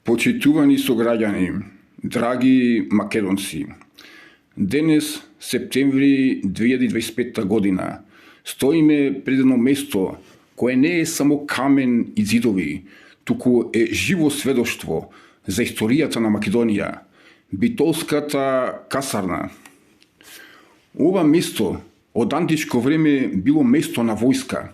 Почитувани сограѓани, драги македонци, денес, септември 2025 година, стоиме пред едно место кое не е само камен и зидови, туку е живо сведоштво за историјата на Македонија, Битолската касарна. Ова место од античко време било место на војска.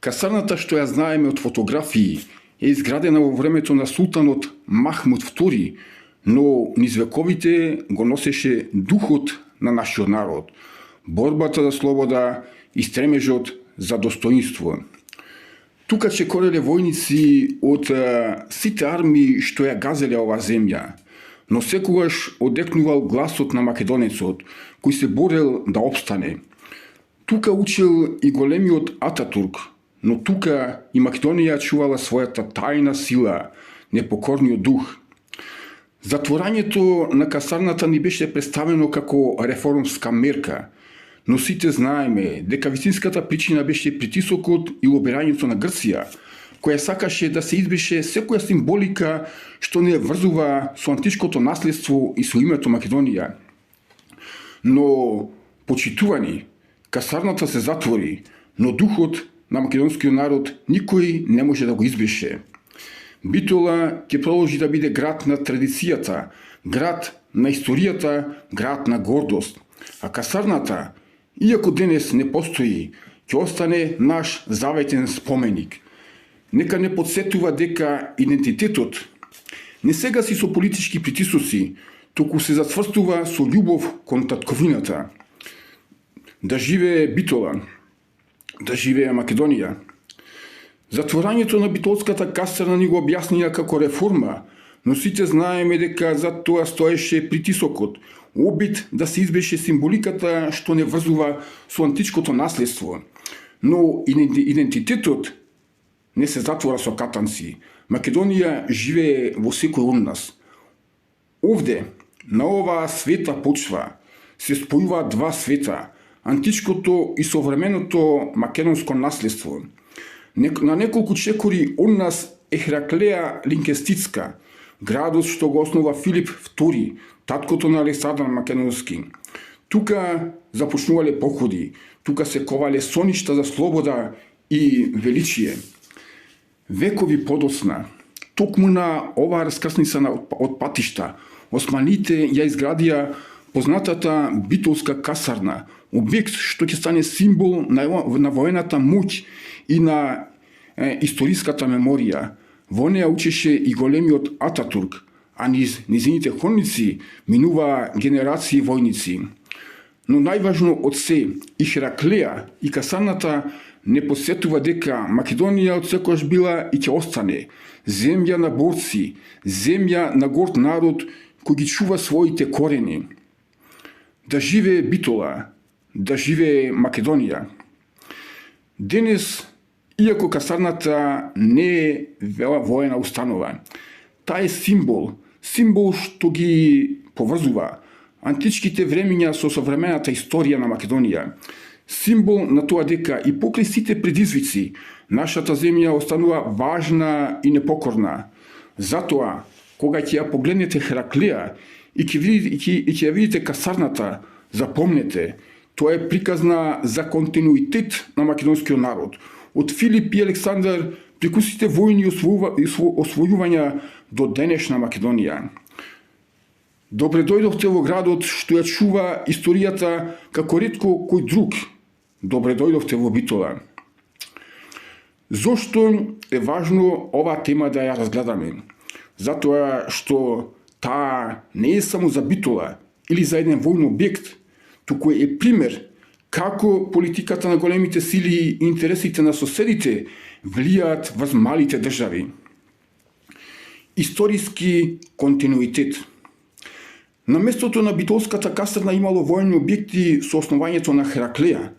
Касарната што ја знаеме од фотографии е изградена во времето на султанот Махмуд II, но низ вековите го носеше духот на нашиот народ, борбата за слобода и стремежот за достоинство. Тука чекореле војници од сите армии што ја газеле ова земја, но секогаш одекнувал гласот на македонецот, кој се борел да опстане. Тука учил и големиот Ататурк, но тука и Македонија чувала својата тајна сила, непокорниот дух. Затворањето на касарната ни беше представено како реформска мерка, но сите знаеме дека вистинската причина беше притисокот и лобирањето на Грција, која сакаше да се избрише секоја символика што не врзува со античкото наследство и со името Македонија. Но, почитувани, касарната се затвори, но духот на македонскиот народ никој не може да го избрише. Битола ќе продолжи да биде град на традицијата, град на историјата, град на гордост. А касарната, иако денес не постои, ќе остане наш заветен споменик. Нека не подсетува дека идентитетот не сега си со политички притисоци, туку се затврстува со љубов кон татковината. Да живее Битола, да живее Македонија. Затворањето на Битолската касарна ни го објаснија како реформа, но сите знаеме дека за тоа стоеше притисокот, обид да се избрише символиката што не врзува со античкото наследство. Но идентитетот не се затвора со катанци. Македонија живее во секој од нас. Овде, на оваа света почва, се спојуваат два света, античкото и современото македонско наследство. На неколку чекори од нас е Хераклеја Линкестицка, градот што го основа Филип II, таткото на Александар Македонски. Тука започнувале походи, тука се ковале соништа за слобода и величие. Векови подоцна, токму на оваа раскрсница од патишта, османите ја изградија познатата Битолска касарна, објект што ќе стане символ на воената моќ и на историската меморија. Во неја учеше и големиот Ататурк, а низ низините ходници минува генерации војници. Но најважно од се, и Хераклеја и касарната не посетува дека Македонија од секојаш била и ќе остане земја на борци, земја на горд народ кој ги чува своите корени. Да живее Битола, да живее Македонија. Денес, иако касарната не е воена установа, таа е символ што ги поврзува античките времиња со современата историја на Македонија. Символ на тоа дека и покрај сите предизвици, нашата земја останува важна и непокорна. Затоа, кога ќе ја погледнете Хераклеја и ќе ја видите касарната, запомнете, тоа е приказна за континуитет на македонскиот народ. Од Филип и Александар преку сите војни освојувања до денешна Македонија. Добре дојдовте во градот што ја чува историјата како ретко кој друг. Добре дојдовте во Битола. Зошто е важно оваа тема да ја разгледаме? Затоа што таа не е само за Битола или за еден војен објект, туку е пример како политиката на големите сили и интересите на соседите влијаат врз малите држави. Историски континуитет. На местото на Битолската касарна имало војни објекти со основањето на Хераклеја.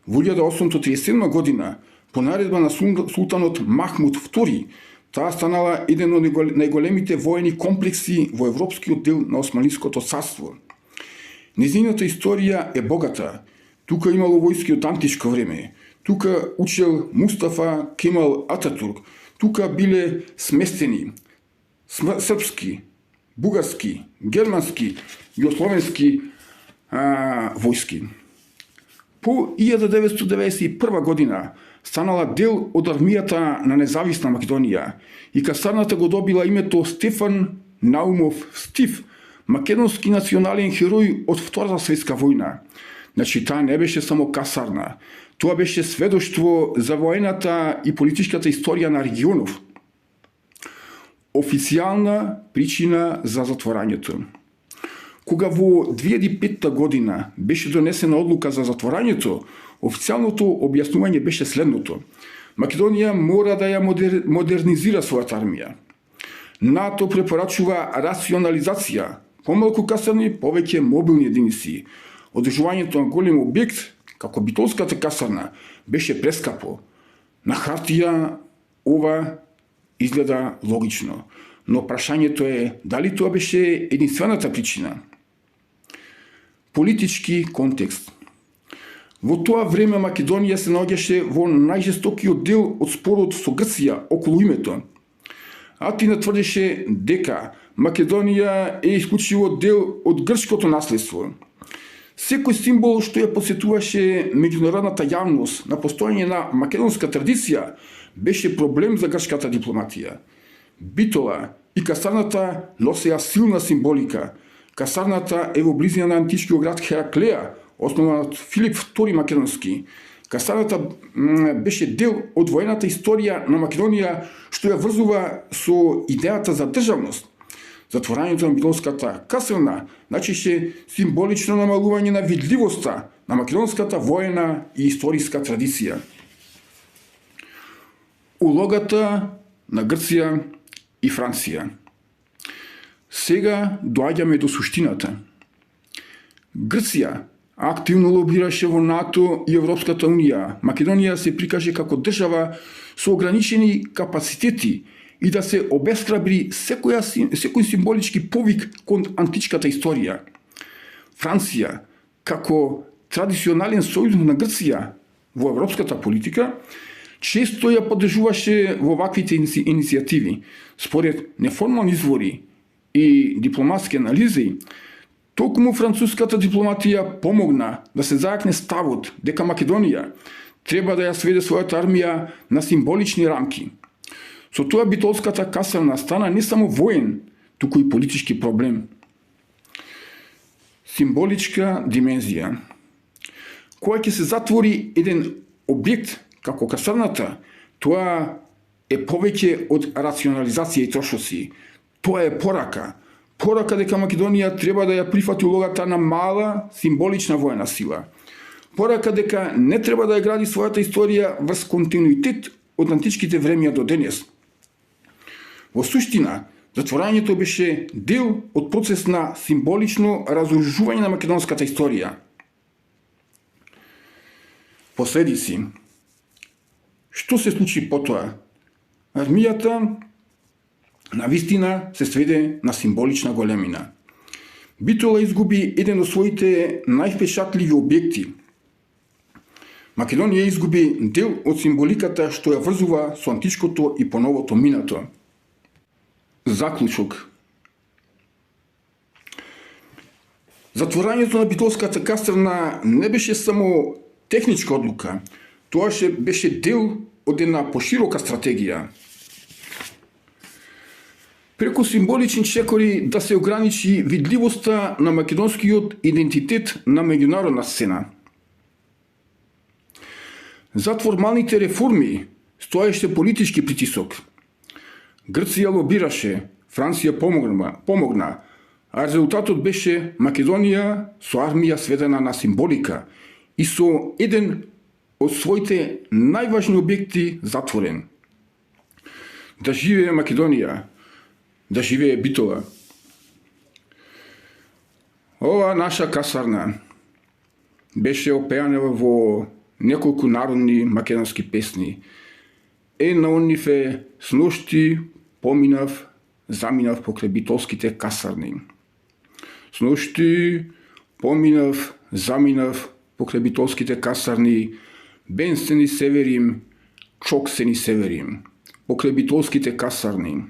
Во 1837 година, по наредба на султанот Махмуд II, таа станала еден од најголемите воени комплекси во европскиот дел на Османлиското царство. Незината историја е богата. Тука имало војски од античко време. Тука учел Мустафа Кемал Ататурк. Тука биле сместени српски, бугарски, германски, југословенски војски. По 1991 година станала дел од армијата на независна Македонија и касарната го добила името Стефан Наумов Стив, македонски национален херој од Втората светска војна. Значи, таа не беше само касарна, тоа беше сведоштво за воената и политичката историја на регионов. Официјална причина за затворањето. Кога во 2005 година беше донесена одлука за затворањето, официјалното објаснување беше следното. Македонија мора да ја модернизира својата армија. НАТО препорачува рационализација, помалку касарни, повеќе мобилни единици. Одржувањето на голем објект, како Битолската касарна, беше прескапо. На хартија ова изгледа логично, но прашањето е дали тоа беше единствената причина. Политички контекст. Во тоа време Македонија се наоѓаше во најжестокиот дел од спорот со Грција околу името. Атина тврдеше дека Македонија е исклучиво дел од грчкото наследство. Секој символ што ја посетуваше меѓународната јавност на постојање на македонска традиција беше проблем за грчката дипломатија. Битола и касарната носеа силна символика. Касарната е во близина на античкиот град Хераклеја, основан од Филип II Македонски. Касарната беше дел од воената историја на Македонија, што ја врзува со идејата за државност. Затворањето на Битолската касарна значише символично намалување на видливоста на македонската воена и историска традиција. Улогата на Грција и Франција. Сега доаѓаме до суштината. Грција активно лобираше во НАТО и Европската унија. Македонија се прикаже како држава со ограничени капацитети и да се обесхрабри секој символички повик кон античката историја. Франција, како традиционален сојузник на Грција во европската политика, често ја поддржуваше во ваквите иницијативи. Според неформални извори и дипломатски анализи, токму француската дипломатија помогна да се зајакне ставот дека Македонија треба да ја сведе својата армија на символични рамки. Со тоа Битолската касарна стана не само воен, туку и политички проблем. Символичка димензија. Кога ќе се затвори еден објект како касарната, тоа е повеќе од рационализација и трошоци. Тоа е порака. Порака дека Македонија треба да ја прифати улогата на мала, символична воена сила. Порака дека не треба да ја гради својата историја врз континуитет од античките времења до денес. Во суштина, затворањето беше дел од процес на символично разоружување на македонската историја. Последици. Што се случи потоа? Армијата навистина се сведе на символична големина. Битола изгуби еден од своите највпечатливи објекти. Македонија изгуби дел од символиката што ја врзува со античкото и поновото минато. Заклучок. Затворањето на Битолската касарна не беше само техничка одлука, тоа беше дел од една поширока стратегија. Преку символични чекори да се ограничи видливоста на македонскиот идентитет на меѓународна сцена. Зад формалните реформи стоеше политички притисок. Грција лобираше, Франција помогна, а резултатот беше Македонија со армија сведена на символика и со еден од своите најважни објекти затворен. Да живее Македонија, да живее Битола. Ова наша касарна беше опеана во неколку народни македонски песни. Една од нив е "Сношти заминав покрај битолските касарни". Сношти заминав покрај битолските касарни, бен се ни северим, чок се ни северим, покрај битолските касарни.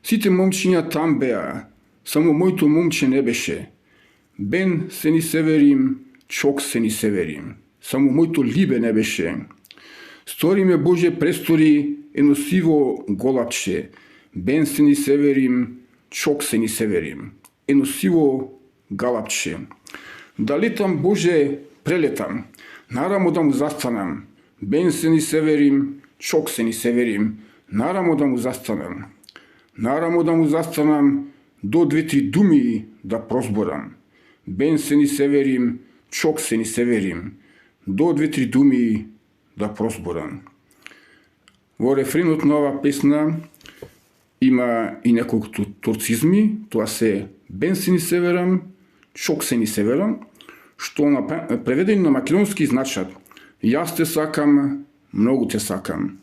Сите момчиња там беа, само моето момче не беше. Бен се ни северим, чок се ни северим. Само моето либе не беше. Стори ме Боже престори, едно сиво голапче. Бен се ни северим, чок се ни северим. Едно сиво галапче. Да летам Боже, прелетам. Нарамо да му застанам. Бен се ни северим, чок се ни северим. Нарамо да му застанам. Нарамо да му застанам, до 2-3 думи да прозборам. Бен се ни северим, чок се ни северим. До 2-3 думи да прозборам. Во рефренот на оваа песна има и неколку турцизми, тоа се бен се ни северам, чок се ни северам, што преведени на македонски значат јас те сакам, многу те сакам.